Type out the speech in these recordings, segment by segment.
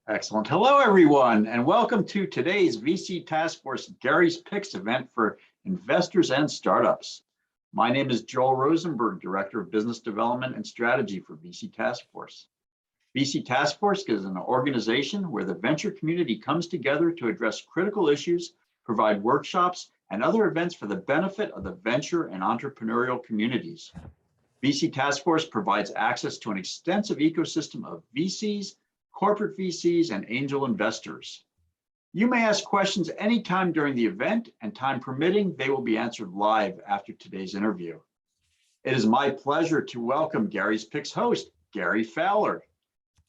Excellent. Hello, everyone, and welcome to today's VC Task Force Gary's Picks event for investors and startups. My name is Joel Rosenberg, Director of Business Development and Strategy for VC Task Force. VC Task Force is an organization where the venture community comes together to address critical issues, provide workshops, and other events for the benefit of the venture and entrepreneurial communities. VC Task Force provides access to an extensive ecosystem of VCs, corporate VCs, and angel investors. You may ask questions anytime during the event, and time permitting, they will be answered live after today's interview. It is my pleasure to welcome Gary's Picks host, Gary Fowler.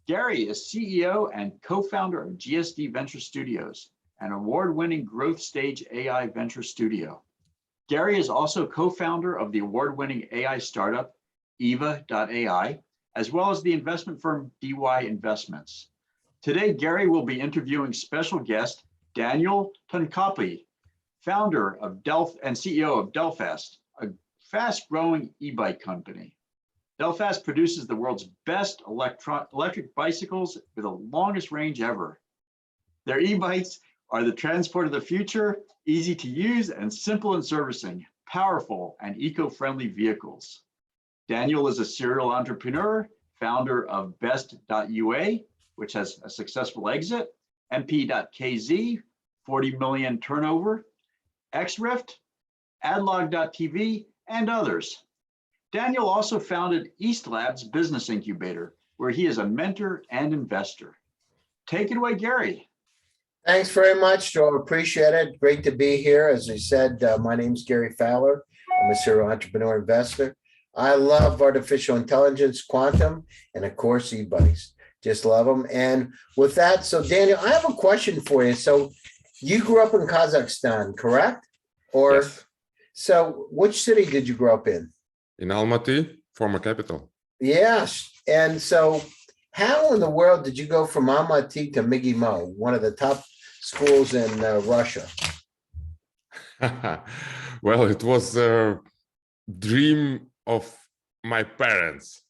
Gary is CEO and co-founder of GSD Venture Studios, an award-winning growth stage AI venture studio. Gary is also co-founder of the award-winning AI startup, Yva.ai, as well as the investment firm DY Investments. Today, Gary will be interviewing special guest Daniel Tonkopiy, founder of and CEO of Delfast, a fast-growing e-bike company. Delfast produces the world's best electric bicycles with the longest range ever. Their e-bikes are the transport of the future, easy to use and simple in servicing, powerful and eco-friendly vehicles. Daniel is a serial entrepreneur, founder of Best.ua, which has a successful exit, MP.kz, 40 million turnover, XRift, Adlog.tv, and others. Daniel also founded East Labs Business Incubator, where he is a mentor and investor. Take it away, Gary. Thanks very much, Joel. Appreciate it. Great to be here. As I said, my name's Gary Fowler. I'm a serial entrepreneur investor. I love artificial intelligence, quantum, and of course, e-bikes. Just love them. And with that, so Daniel, I have a question for you. So you grew up in Kazakhstan, correct? Or Yes. So which city did you grow up in? In Almaty, former capital. Yes. And so how in the world did you go from Almaty to MGIMO, one of the top schools in Russia? Well, it was a dream of my parents,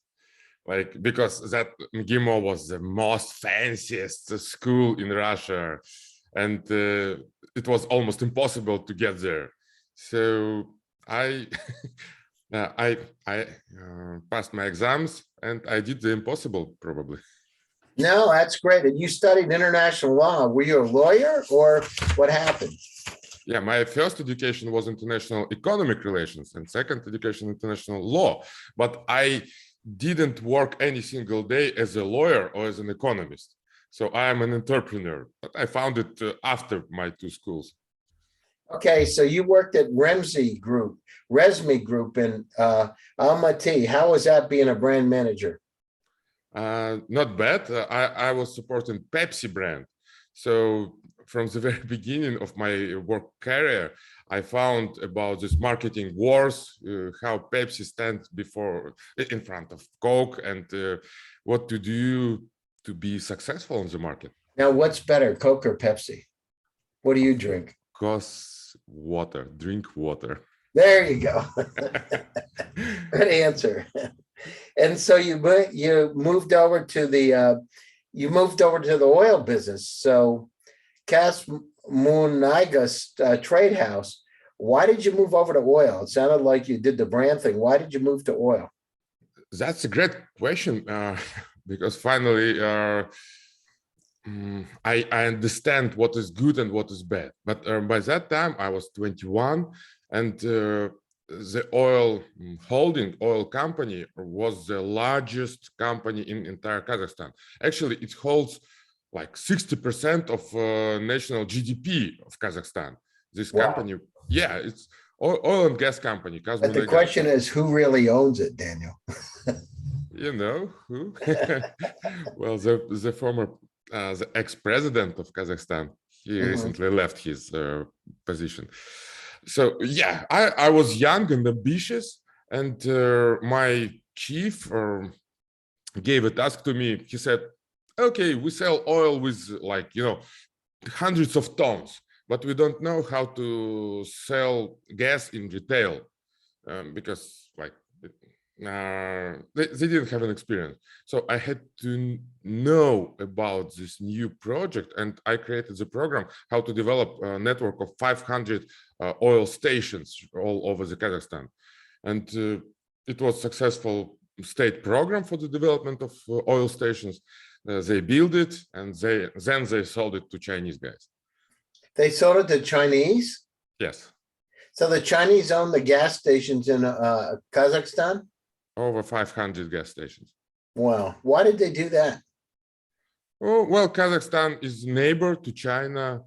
like, because that MGIMO was the most fanciest school in Russia, and it was almost impossible to get there. So I passed my exams and I did the impossible, probably. No, that's great. And you studied international law. Were you a lawyer or what happened? Yeah, my first education was international economic relations and second education international law. But I didn't work any single day as a lawyer or as an economist. So I am an entrepreneur. But I found it after my two schools. Okay, so you worked at Resme Group in Almaty. How was that being a brand manager? Not bad. I was supporting Pepsi brand. So from the very beginning of my work career, I found about this marketing wars, how Pepsi stands in front of Coke, and what to do to be successful in the market. Now, what's better, Coke or Pepsi? What do you drink? Course, water. Drink water. There you go. Good answer. And so you moved over to the oil business. So Kasmunigas Trade House. Why did you move over to oil? It sounded like you did the brand thing. Why did you move to oil? That's a great question, because finally I understand what is good and what is bad. But by that time I was 21, and the oil company was the largest company in entire Kazakhstan. Actually, it holds like 60% of national GDP of Kazakhstan. This company, yeah, it's oil and gas company. But the question is, who really owns it, Daniel? You know who? Well, the former, the ex-president of Kazakhstan, he recently left his position. So yeah, I was young and ambitious, and my chief gave a task to me. He said, okay, we sell oil with hundreds of tons, but we don't know how to sell gas in retail, because they didn't have an experience. So I had to know about this new project, and I created the program how to develop a network of 500 oil stations all over the Kazakhstan. And it was successful state program for the development of oil stations. They built it, and then they sold it to Chinese guys. They sold it to Chinese? Yes. So the Chinese own the gas stations in Kazakhstan? Over 500 gas stations. Wow. Why did they do that? Oh, well, Kazakhstan is neighbor to China,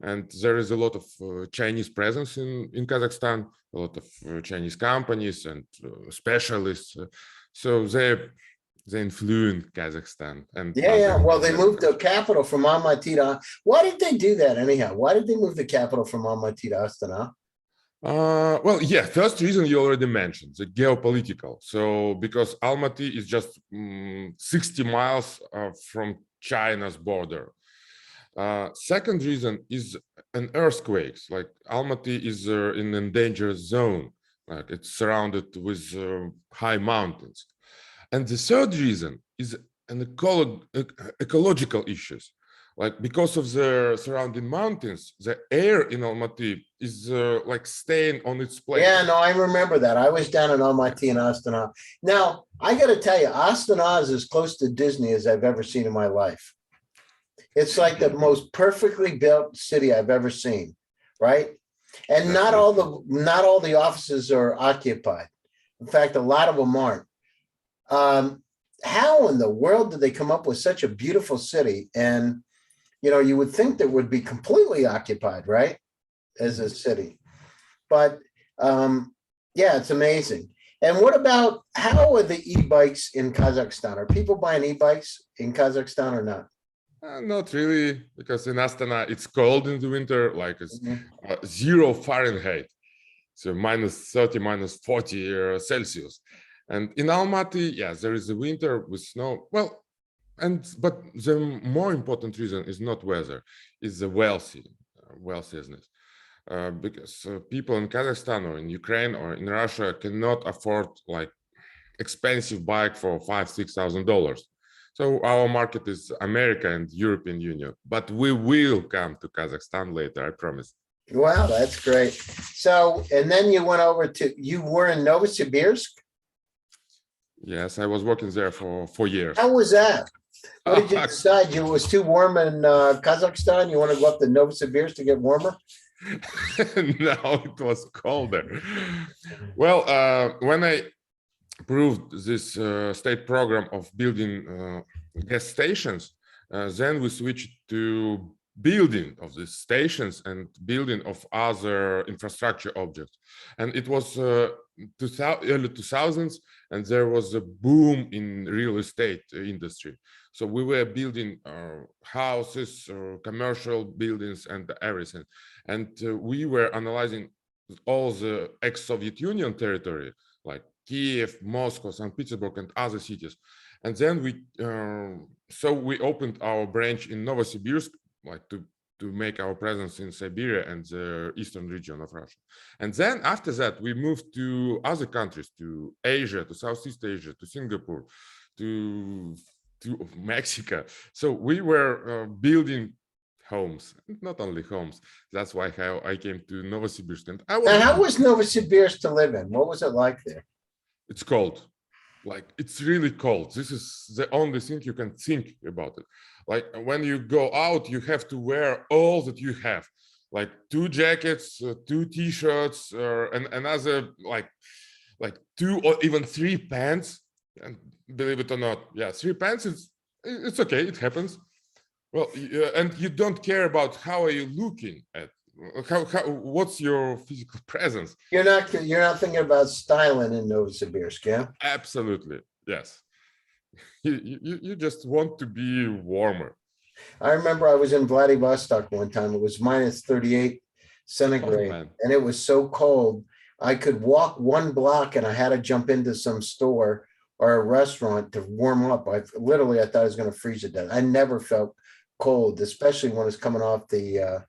and there is a lot of Chinese presence in Kazakhstan, a lot of Chinese companies and specialists. So they influence Kazakhstan. And Yeah. Well, they moved the capital from Almaty to. Why did they do that anyhow? Why did they move the capital from Almaty to Astana? Well, yeah, first reason you already mentioned, the geopolitical. So because Almaty is just 60 miles from China's border. Second reason is an earthquakes. Like Almaty is in an endangered zone. Like it's surrounded with high mountains. And the third reason is an ecological issues. Like because of the surrounding mountains, the air in Almaty is like staying on its place. Yeah, no, I remember that. I was down in Almaty and Astana. Now, I got to tell you, Astana is as close to Disney as I've ever seen in my life. It's like the most perfectly built city I've ever seen, right? And not all the offices are occupied. In fact, a lot of them aren't. How in the world did they come up with such a beautiful city? And you would think that would be completely occupied, right, as a city. But yeah, it's amazing. And what about, how are the e-bikes in Kazakhstan? Are people buying e-bikes in Kazakhstan or not? Not really, because in Astana it's cold in the winter, like it's 0 Fahrenheit, so -30, -40 Celsius. And in Almaty, yeah, there is a winter with snow. Well, but the more important reason is not weather, is the wealthiness. Because people in Kazakhstan or in Ukraine or in Russia cannot afford like expensive bike for $5,000-6,000. So our market is America and European Union, but we will come to Kazakhstan later, I promise. Wow, that's great. So, and then you went over you were in Novosibirsk? Yes, I was working there for 4 years. How was that? What did you decide? It was too warm in Kazakhstan? You want to go up to Novosibirsk to get warmer? No, it was colder. Well, when I approved this state program of building gas stations, then we switched to building of these stations and building of other infrastructure objects. And it was early 2000s, and there was a boom in real estate industry. So we were building houses, commercial buildings, and everything. And we were analyzing all the ex-Soviet Union territory, like Kiev, Moscow, St. Petersburg, and other cities. And then we opened our branch in Novosibirsk, like to make our presence in Siberia and the eastern region of Russia. And then after that, we moved to other countries, to Asia, to Southeast Asia, to Singapore, to Mexico. So we were building homes, not only homes. That's why I came to Novosibirsk. And how was Novosibirsk to live in? What was it like there? It's cold. Like, it's really cold. This is the only thing you can think about it. Like, when you go out, you have to wear all that you have, like 2 jackets, 2 t-shirts, and another like 2 or even 3 pants. And believe it or not, yeah, 3 pants, it's okay, it happens. Well, and you don't care about how are you looking at, what's your physical presence. You're not thinking about styling in Novosibirsk, yeah? Absolutely, yes. You just want to be warmer. I remember I was in Vladivostok one time. It was -38 centigrade, and it was so cold. I could walk 1 block, and I had to jump into some store or a restaurant to warm up. I thought I was going to freeze to death. I never felt cold, especially when it's coming off the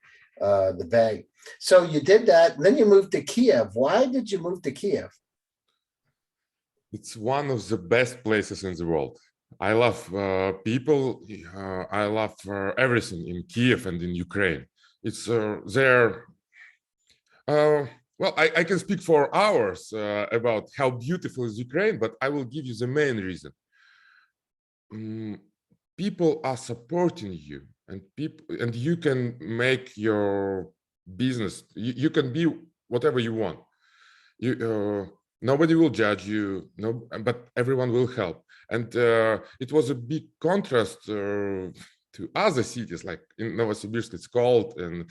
bag. So you did that, and then you moved to Kiev. Why did you move to Kiev? It's one of the best places in the world. I love people. I love everything in Kiev and in Ukraine. It's there. Well, I can speak for hours about how beautiful is Ukraine, but I will give you the main reason. People are supporting you, and you can make your business. You can be whatever you want. Nobody will judge you, no, but everyone will help. And it was a big contrast to other cities, like in Novosibirsk, it's called, and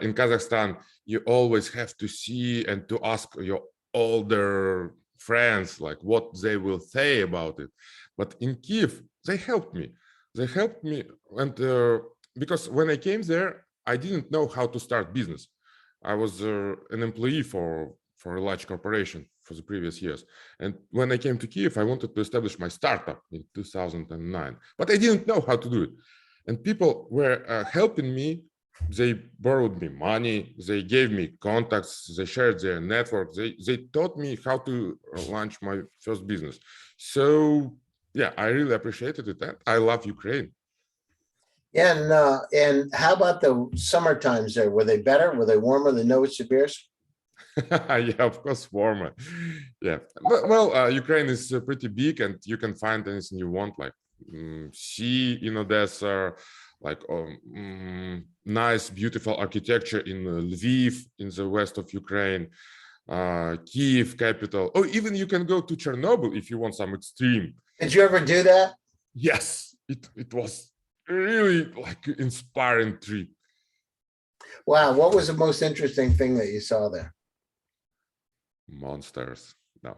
in Kazakhstan, you always have to see and to ask your older friends, like what they will say about it. But in Kiev, they helped me. They helped me, and because when I came there, I didn't know how to start business. I was an employee for a large corporation for the previous years. And when I came to Kiev, I wanted to establish my startup in 2009, but I didn't know how to do it. And people were helping me. They borrowed me money. They gave me contacts. They shared their network. They taught me how to launch my first business. So yeah, I really appreciated it. And I love Ukraine. Yeah, and how about the summer times there? Were they better? Were they warmer than Novosibirsk? Yeah, of course, warmer. Yeah, well, Ukraine is pretty big, and you can find anything you want, like sea in Odessa, like nice, beautiful architecture in Lviv, in the west of Ukraine, Kiev, capital. Oh, even you can go to Chernobyl if you want some extreme. Did you ever do that? Yes, it was really like inspiring trip. Wow, what was the most interesting thing that you saw there? Monsters. No.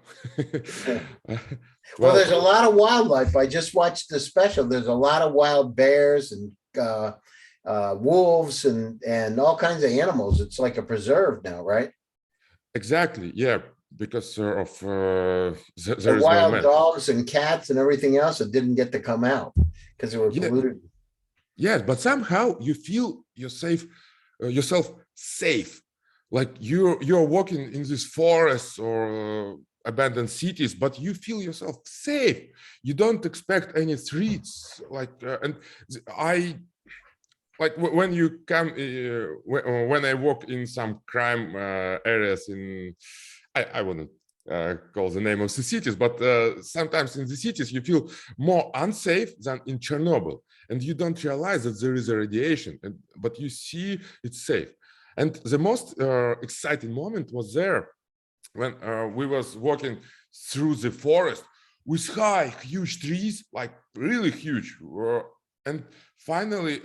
Well, there's a lot of wildlife. I just watched the special. There's a lot of wild bears and wolves and all kinds of animals. It's like a preserve now, right? Exactly. Yeah, because of The wild dogs and cats and everything else that didn't get to come out because they were polluted. Yes, but somehow you feel yourself safe. Like you're walking in these forests or abandoned cities, but you feel yourself safe. You don't expect any threats. Like and I like when you come when I walk in some crime areas in I wouldn't call the name of the cities, but sometimes in the cities you feel more unsafe than in Chernobyl, and you don't realize that there is a radiation, but you see it's safe. And the most exciting moment was there when we was walking through the forest with high, huge trees, like really huge. And finally,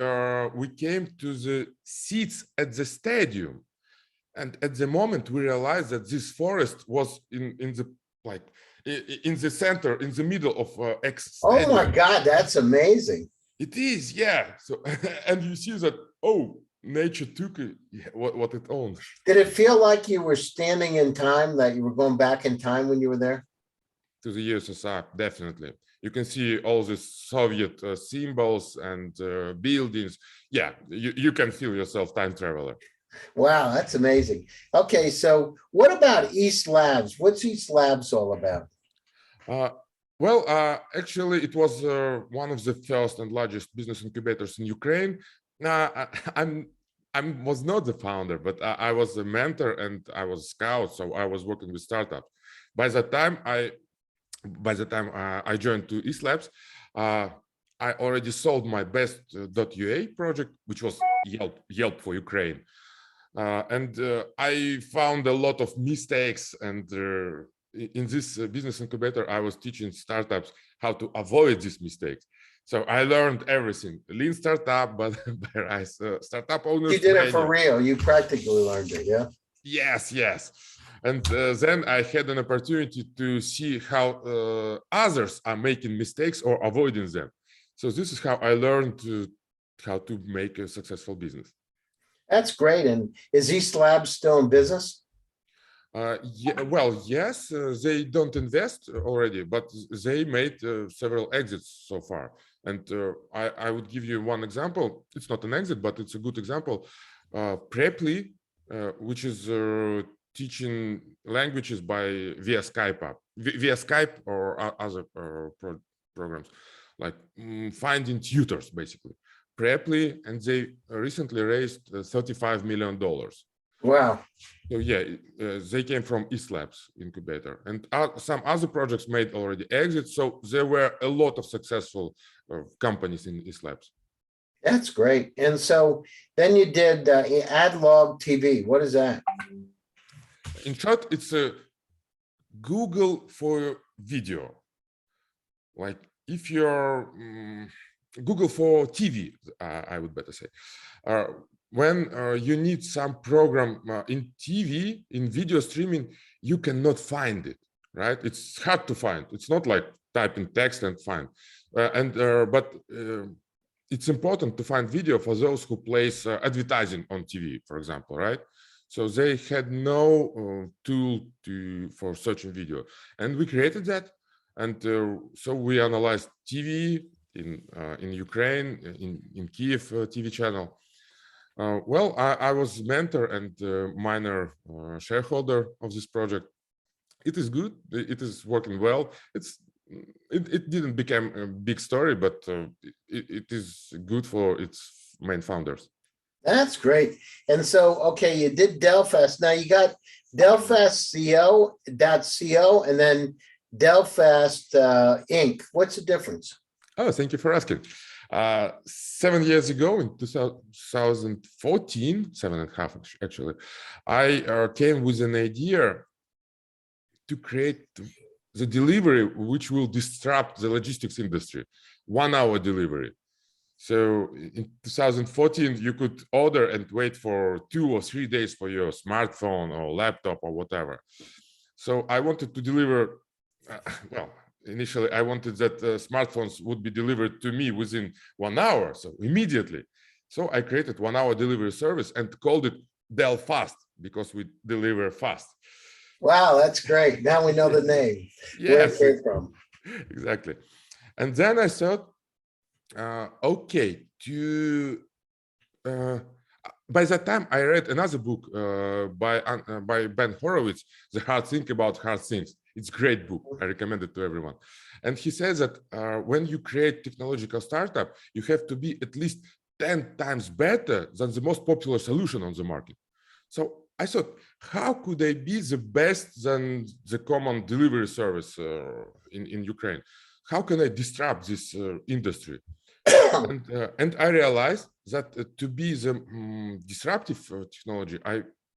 we came to the seats at the stadium. And at the moment, we realized that this forest was in the center, in the middle of Oh my God, that's amazing. It is, yeah. So, and you see that, oh, nature took what it owns. Did it feel like you were standing in time, that you were going back in time when you were there? To the USSR, definitely. You can see all these Soviet symbols and buildings. Yeah, you can feel yourself time traveler. Wow, that's amazing. Okay, so what about East Labs? What's East Labs all about? Well, actually, it was one of the first and largest business incubators in Ukraine. I was not the founder, but I was a mentor and I was a scout, so I was working with startups. By the time I joined to East Labs, I already sold my best .ua project, which was Yelp for Ukraine. And I found a lot of mistakes, and in this business incubator, I was teaching startups how to avoid these mistakes. So I learned everything. Lean startup, but by startup owners. You did it for real. You practically learned it, yeah? Yes, yes. And then I had an opportunity to see how others are making mistakes or avoiding them. So this is how I learned how to make a successful business. That's great. And is East Labs still in business? Yeah, well, yes, they don't invest already, but they made several exits so far. And I would give you one example. It's not an exit, but it's a good example. Preply, which is teaching languages via Skype app. via Skype or other programs, like finding tutors basically. Preply, and they recently raised $35 million. Wow. So yeah, they came from East Labs incubator, and some other projects made already exits. So there were a lot of successful companies in East Labs. That's great. And so then you did AdLog TV. What is that? In short, it's a Google for video. Like if you're Google for TV, I would better say. When you need some program in TV, in video streaming, you cannot find it, right? It's hard to find. It's not like type in text and find. But it's important to find video for those who place advertising on TV, for example, right? So they had no tool for searching video. And we created that. And so we analyzed TV in Ukraine, in Kiev TV channel. Well, I was mentor and minor shareholder of this project. It is good. It is working well. It didn't become a big story, but it is good for its main founders. That's great. And so, okay, you did Delfast. Now you got Delfast CO.co and then Delfast Inc. What's the difference? Oh, thank you for asking. 7 years ago, in 2014, 7.5 actually, I came with an idea to create the delivery which will disrupt the logistics industry, 1 hour delivery. So in 2014, you could order and wait for 2 or 3 days for your smartphone or laptop or whatever. So I wanted to deliver, well, initially I wanted that smartphones would be delivered to me within 1 hour, so immediately. So I created 1 hour delivery service and called it Delfast because we deliver fast. Wow, that's great. Now we know the name. Yes, where it came from. Exactly. And then I thought, okay, by that time I read another book by Ben Horowitz, The Hard Thing About Hard Things. It's a great book. I recommend it to everyone. And he says that when you create technological startup, you have to be at least 10 times better than the most popular solution on the market. So I thought, how could I be the best than the common delivery service in Ukraine? How can I disrupt this industry? And I realized that to be the disruptive technology,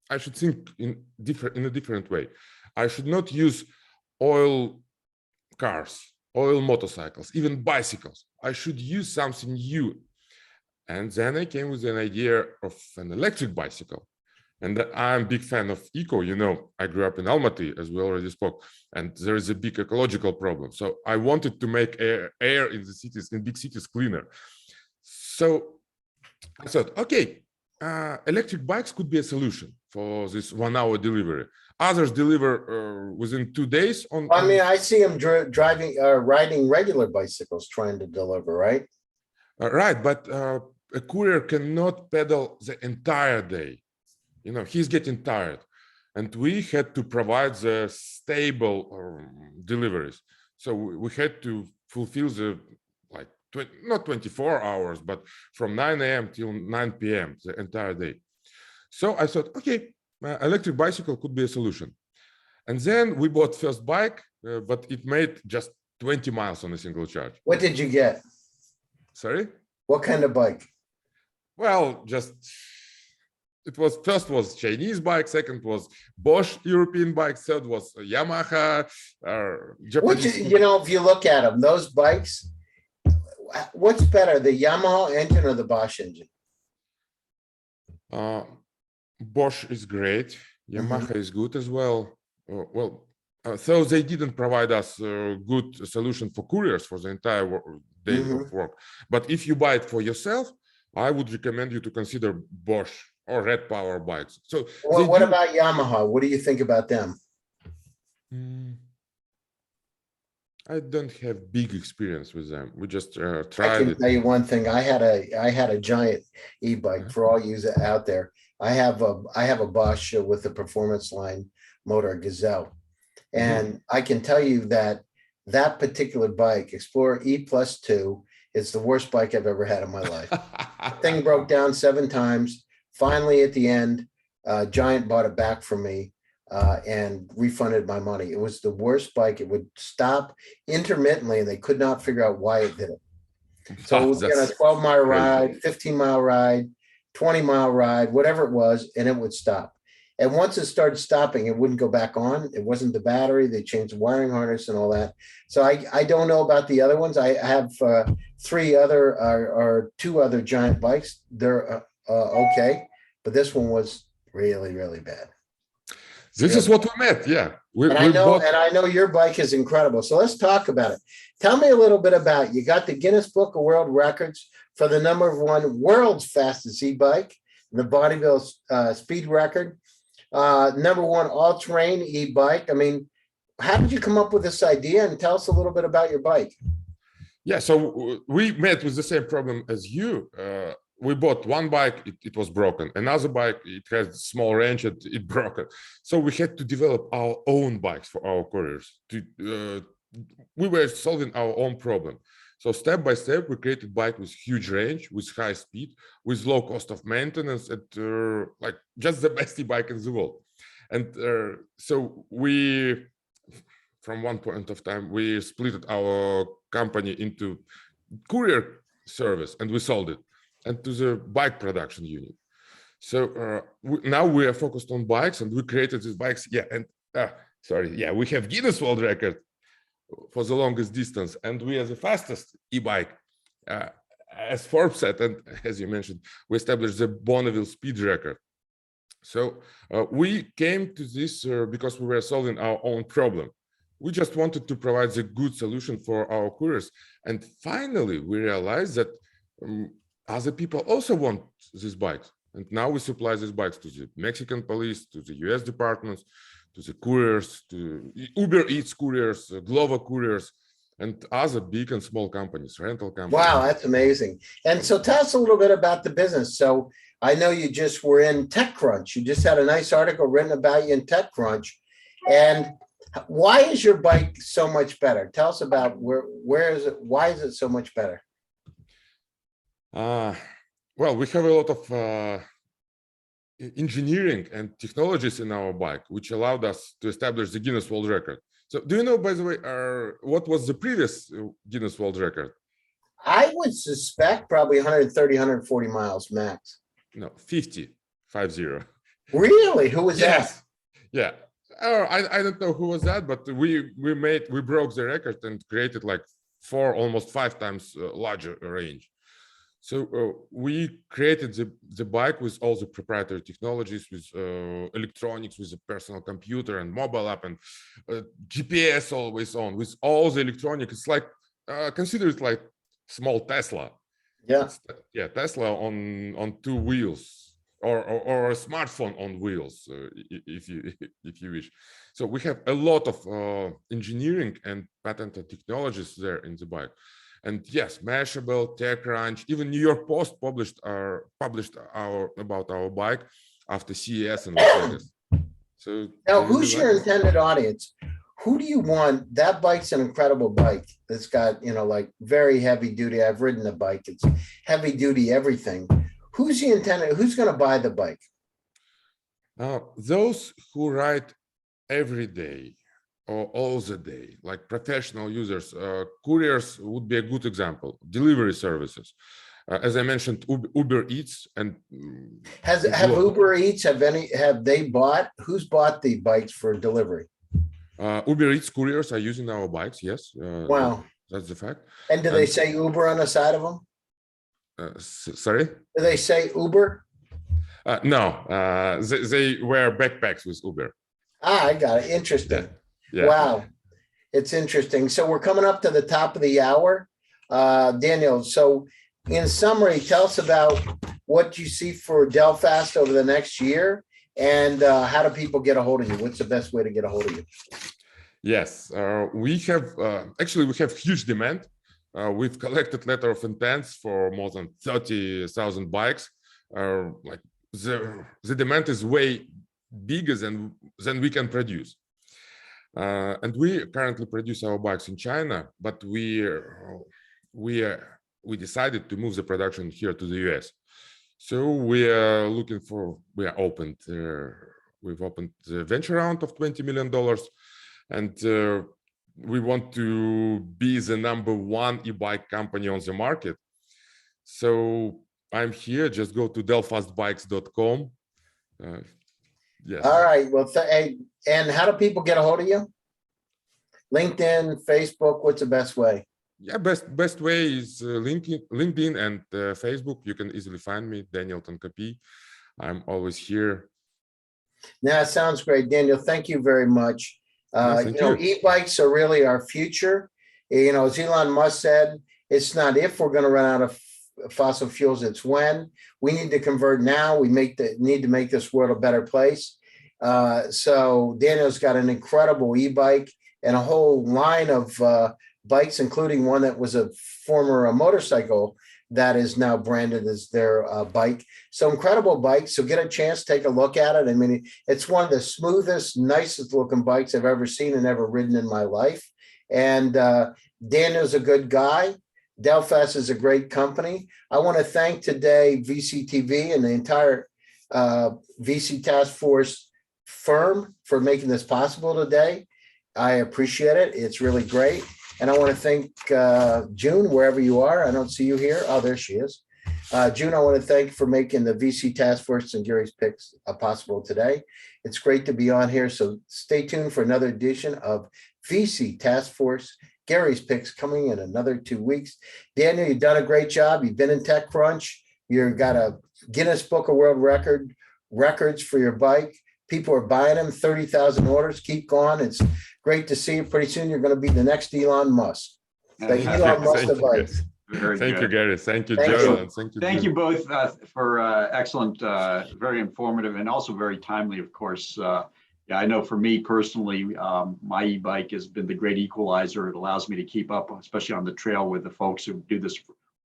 I should think in a different way. I should not use oil cars, oil motorcycles, even bicycles. I should use something new. And then I came with an idea of an electric bicycle. And I'm a big fan of eco. You know, I grew up in Almaty, as we already spoke, and there is a big ecological problem. So I wanted to make air in the cities, in big cities, cleaner. So I thought, okay, electric bikes could be a solution for this 1 hour delivery. Others deliver within 2 days. I mean, I see them riding regular bicycles trying to deliver, right? Right, but a courier cannot pedal the entire day. You know, he's getting tired, and we had to provide the stable deliveries. So we had to fulfill the not 24 hours, but from 9 a.m. till 9 p.m. the entire day. So I thought, okay, electric bicycle could be a solution. And then we bought first bike, but it made just 20 miles on a single charge. What did you get? Sorry? What kind of bike? Well, just first was Chinese bike, second was Bosch European bike, third was Yamaha, Japanese. You know, if you look at them, those bikes, what's better, the Yamaha engine or the Bosch engine? Bosch is great. Yamaha is good as well. So they didn't provide us a good solution for couriers for the entire day of work. But if you buy it for yourself, I would recommend you to consider Bosch or Red Power bikes. So what about Yamaha? What do you think about them? I don't have big experience with them. We just tried it. I can tell you one thing. I had a giant e-bike for all you out there. I have a Bosch with a performance line motor Gazelle, And I can tell you that that particular bike, Explorer E+2, is the worst bike I've ever had in my life. The thing broke down 7 times. Finally, at the end, Giant bought it back from me and refunded my money. It was the worst bike. It would stop intermittently, and they could not figure out why it did it. So it was on a 12-mile ride, 15-mile ride, 20-mile ride, whatever it was, and it would stop. And once it started stopping, it wouldn't go back on. It wasn't the battery. They changed the wiring harness and all that. So I don't know about the other ones. I have 2 other Giant bikes. They're okay, but this one was really, really bad. This is what we met. Yeah. And I know your bike is incredible. So let's talk about it. Tell me a little bit about it. You got the Guinness Book of World Records for the #1 world's fastest e-bike, the Bodyville speed record, #1 all-terrain e-bike. I mean, how did you come up with this idea? And tell us a little bit about your bike. Yeah, so we met with the same problem as you. We bought one bike, it was broken. Another bike, it has small range, it broke. So we had to develop our own bikes for our couriers. We were solving our own problem. So step by step, we created bike with huge range, with high speed, with low cost of maintenance, and like just the best e-bike in the world. And so we, from one point of time, we split our company into courier service, and we sold it, and to the bike production unit. So now we are focused on bikes, and we created these bikes. Yeah, and we have Guinness World Record for the longest distance, and we are the fastest e-bike, as Forbes said, and as you mentioned, we established the Bonneville speed record. So we came to this because we were solving our own problem. We just wanted to provide a good solution for our couriers, and finally we realized that other people also want these bikes, and now we supply these bikes to the Mexican police, to the US departments, to the couriers, to Uber Eats couriers, Glovo couriers, and other big and small companies, rental companies. Wow, that's amazing. And so tell us a little bit about the business. So I know you just were in TechCrunch. You just had a nice article written about you in TechCrunch. And why is your bike so much better? Tell us about where is it? Why is it so much better? Well, we have a lot of engineering and technologies in our bike, which allowed us to establish the Guinness World Record. So do you know, by the way, what was the previous Guinness World Record? I would suspect probably 130, 140 miles max. No, 50. Really? Who was that? Yeah. I don't know who was that, but we broke the record and created like almost 5 times larger range. So we created the bike with all the proprietary technologies, with electronics, with a personal computer and mobile app, and GPS always on, with all the electronics. It's like, consider it like small Tesla. Yeah. Yeah, Tesla on 2 wheels, or a smartphone on wheels, if you wish. So we have a lot of engineering and patented technologies there in the bike. And yes, Mashable, TechCrunch, even New York Post published about our bike after CES and Las Vegas. So now, who's your intended audience? Who do you want? That bike's an incredible bike. It's got, like very heavy duty. I've ridden the bike. It's heavy duty, everything. Who's the intended? Who's going to buy the bike? Those who ride every day, or all the day, like professional users. Couriers would be a good example. Delivery services, as I mentioned, Uber Eats and have Uber Eats who's bought the bikes for delivery? Uber Eats couriers are using our bikes. Yes. Wow, that's the fact. And do they say Uber on the side of them? Sorry. Do they say Uber? No. They wear backpacks with Uber. I got it. Interesting. Yeah. Wow, it's interesting. So we're coming up to the top of the hour, Daniel. So in summary, tell us about what you see for Delfast over the next year, and how do people get a hold of you? What's the best way to get a hold of you? Yes, we have huge demand. We've collected letter of intents for more than 30,000 bikes. Like the demand is way bigger than we can produce. And we currently produce our bikes in China, but we decided to move the production here to the US. So we are looking for, we've opened the venture round of $20 million, and we want to be the #1 e-bike company on the market. So I'm here, just go to delfastbikes.com. Yes. All right. Well, and how do people get a hold of you? LinkedIn, Facebook, what's the best way? Yeah, best way is LinkedIn and Facebook. You can easily find me, Daniel Tonkopiy. I'm always here. Now, sounds great, Daniel. Thank you very much. Thank you. E-bikes are really our future. As Elon Musk said, it's not if we're going to run out of fossil fuels, it's when. We need to convert now. We need to make this world a better place. So Daniel's got an incredible e-bike and a whole line of bikes, including one that was a former motorcycle that is now branded as their bike. So incredible bike. So get a chance, take a look at it. I mean, it's one of the smoothest, nicest looking bikes I've ever seen and ever ridden in my life. And Daniel's a good guy. Delfast is a great company. I want to thank today VCTV and the entire VC Task Force firm for making this possible today. I appreciate it. It's really great. And I want to thank June, wherever you are. I don't see you here. Oh, there she is. June, I want to thank for making the VC Task Force and Gary's Picks possible today. It's great to be on here. So stay tuned for another edition of VC Task Force, Gary's Picks, coming in another 2 weeks. Daniel, you've done a great job. You've been in TechCrunch. You've got a Guinness Book of World Records for your bike. People are buying them, 30,000 orders. Keep going. It's great to see you. Pretty soon you're going to be the next Elon Musk. The Elon Musk of bikes. Thank you, Gary. Thank you, Thank Joel. you. And thank you. Thank you both for excellent, very informative, and also very timely, of course. Yeah, I know for me personally, my e-bike has been the great equalizer. It allows me to keep up, especially on the trail, with the folks who do this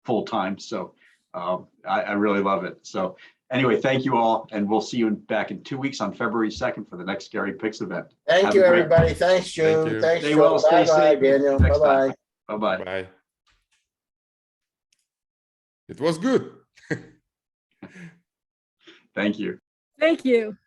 full time. So I really love it. So anyway, thank you all, and we'll see you back in 2 weeks on February 2nd for the next Gary Picks event. Thank you, everybody. Thanks, June. Thank you. Thanks, Stay Joe. well, stay Bye-bye, safe. Daniel. Next time. Bye-bye. Bye-bye. Bye. It was good. Thank you. Thank you.